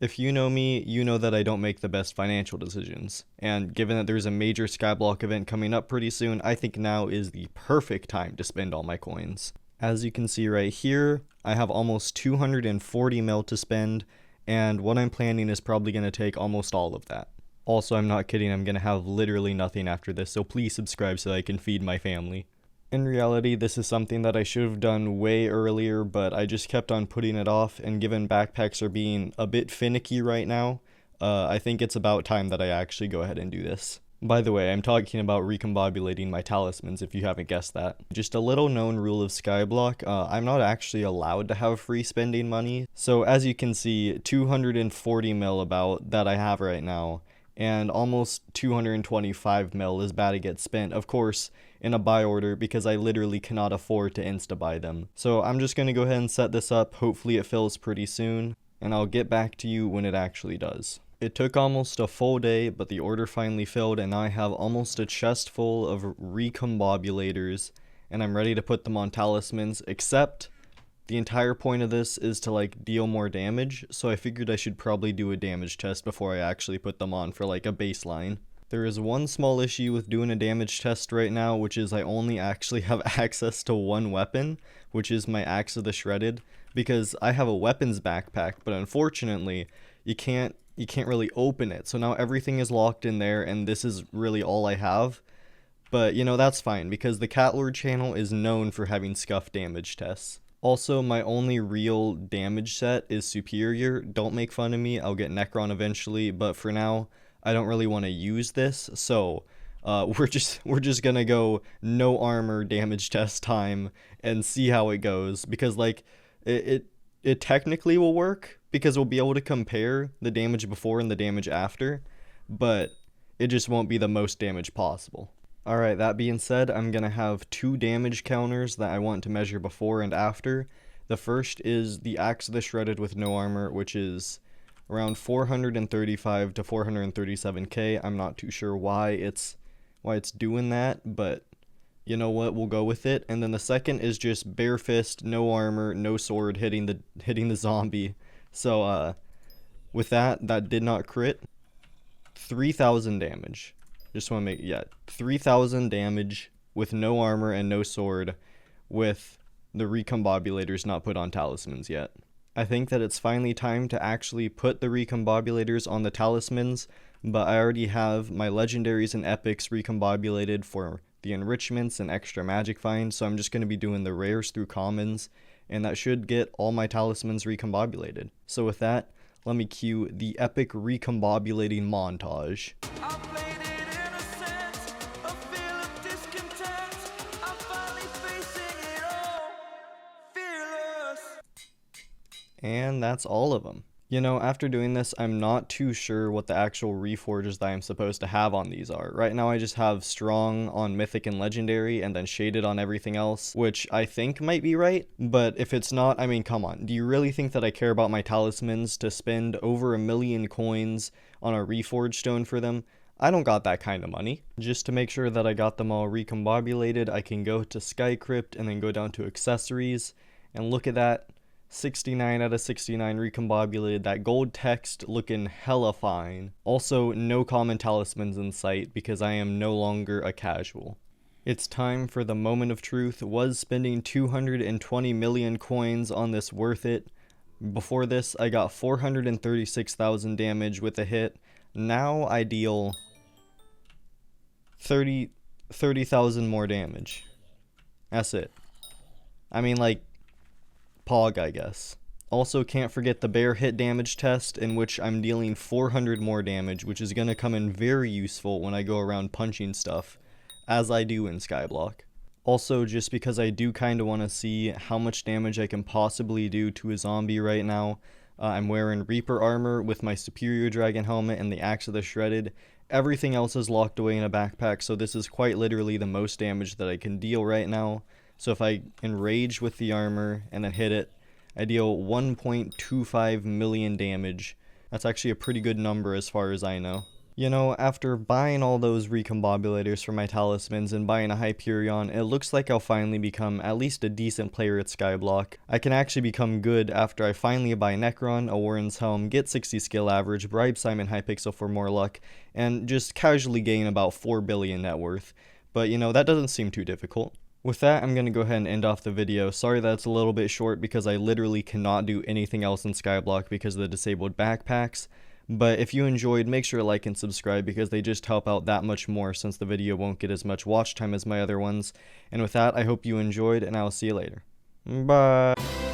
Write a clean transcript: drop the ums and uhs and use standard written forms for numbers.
If you know me, you know that I don't make the best financial decisions, and given that there's a major Skyblock event coming up pretty soon, I think now is the perfect time to spend all my coins. As you can see right here, I have almost 240 mil to spend, and what I'm planning is probably going to take almost all of that. Also, I'm not kidding, I'm going to have literally nothing after this, so please subscribe so that I can feed my family. In reality, this is something that I should have done way earlier, but I just kept on putting it off, and given backpacks are being a bit finicky right now, I think it's about time that I actually go ahead and do this. By the way, I'm talking about recombobulating my talismans if you haven't guessed that. Just a little known rule of Skyblock, I'm not actually allowed to have free spending money, so as you can see, 240 mil about that I have right now, and almost 225 mil is about to get spent, of course, in a buy order because I literally cannot afford to insta-buy them. So I'm just going to go ahead and set this up, hopefully it fills pretty soon, and I'll get back to you when it actually does. It took almost a full day, but the order finally filled, and now I have almost a chest full of recombobulators, and I'm ready to put them on talismans, except the entire point of this is to like deal more damage, so I figured I should probably do a damage test before I actually put them on for like a baseline. There is one small issue with doing a damage test right now, which is I only actually have access to one weapon, which is my Axe of the Shredded, because I have a weapons backpack, but unfortunately, you can't really open it, so now everything is locked in there, and this is really all I have. But, you know, that's fine, because the Catlord channel is known for having scuff damage tests. Also, my only real damage set is Superior. Don't make fun of me, I'll get Necron eventually, but for now, I don't really want to use this, so we're just gonna go no armor damage test time and see how it goes, because like it technically will work because we'll be able to compare the damage before and the damage after, but it just won't be the most damage possible. Alright, that being said, I'm gonna have two damage counters that I want to measure before and after. The first is the Axe of the Shredded with no armor, which is around 435 to 437k. I'm not too sure why it's doing that, but you know what, we'll go with it. And then the second is just bare fist, no armor, no sword, hitting the zombie. So with that did not crit. 3,000 damage. Just want to make, yeah, 3,000 damage with no armor and no sword, with the recombobulators not put on talismans yet. I think that it's finally time to actually put the recombobulators on the talismans, but I already have my legendaries and epics recombobulated for the enrichments and extra magic finds, so I'm just going to be doing the rares through commons, and that should get all my talismans recombobulated. So with that, let me cue the epic recombobulating montage. And that's all of them. You know, after doing this, I'm not too sure what the actual reforges that I'm supposed to have on these are. Right now I just have strong on mythic and legendary and then shaded on everything else, which I think might be right, but if it's not, I mean, come on. Do you really think that I care about my talismans to spend over 1 million coins on a reforged stone for them? I don't got that kind of money. Just to make sure that I got them all recombobulated, I can go to Sky Crypt and then go down to accessories, and look at that. 69 out of 69 recombobulated, that gold text looking hella fine. Also, no common talismans in sight because I am no longer a casual. It's time for the moment of truth. Was spending 220 million coins on this worth it? Before this, I got 436,000 damage with a hit. Now I deal 30,000 more damage. That's it. I mean, like, Pog, I guess. Also, can't forget the bear hit damage test, in which I'm dealing 400 more damage, which is going to come in very useful when I go around punching stuff, as I do in Skyblock. Also, just because I do kind of want to see how much damage I can possibly do to a zombie right now, I'm wearing Reaper armor with my Superior Dragon helmet and the Axe of the Shredded. Everything else is locked away in a backpack, so this is quite literally the most damage that I can deal right now. So if I enrage with the armor and then hit it, I deal 1.25 million damage. That's actually a pretty good number as far as I know. You know, after buying all those recombobulators for my talismans and buying a Hyperion, it looks like I'll finally become at least a decent player at Skyblock. I can actually become good after I finally buy Necron, a Warren's Helm, get 60 skill average, bribe Simon Hypixel for more luck, and just casually gain about 4 billion net worth. But you know, that doesn't seem too difficult. With that, I'm going to go ahead and end off the video. Sorry that it's a little bit short because I literally cannot do anything else in Skyblock because of the disabled backpacks. But if you enjoyed, make sure to like and subscribe because they just help out that much more since the video won't get as much watch time as my other ones. And with that, I hope you enjoyed and I'll see you later. Bye!